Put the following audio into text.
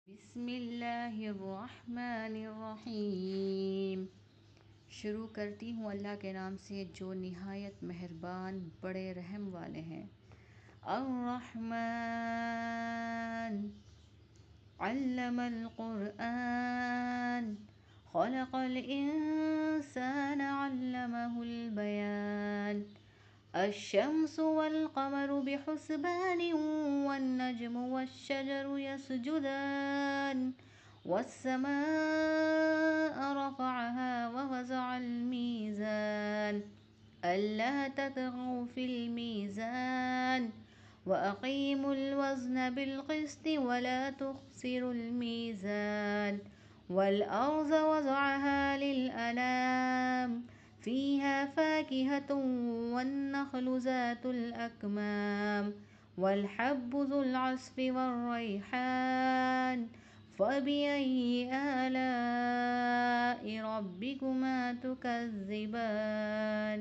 बिस्मिल्लाहिर्रहमानिर्रहीम। शुरू करती हूँ अल्लाह के नाम से जो निहायत मेहरबान बड़े रहम वाले हैं। अर्रहमान अल्लमल क़ुरआन खलक़ल इंसान अल्लमहुल बयान। अश्शम्सु वल क़मरु बिहुस्बान वन्नज्मु वश्शजरु यसजुदान वस्समाअ रफ़अहा ववज़अल मीज़ान अल्ला ततग़ौ फ़िल मीज़ान वअक़ीमुल वज़्न बिलक़िस्ति वला तुख़्सिरुल मीज़ान वल अर्ज़ वज़अहा लिल अनाम फ़ीहा फ़ाकिहतुन वन्नख़्लु ज़ातुल अकमाम वल्हब्बु ज़ुल अस्फ़ि वर्रैहान फ़बिअय्यि आलाइ रब्बिकुमा तुकज़्ज़िबान।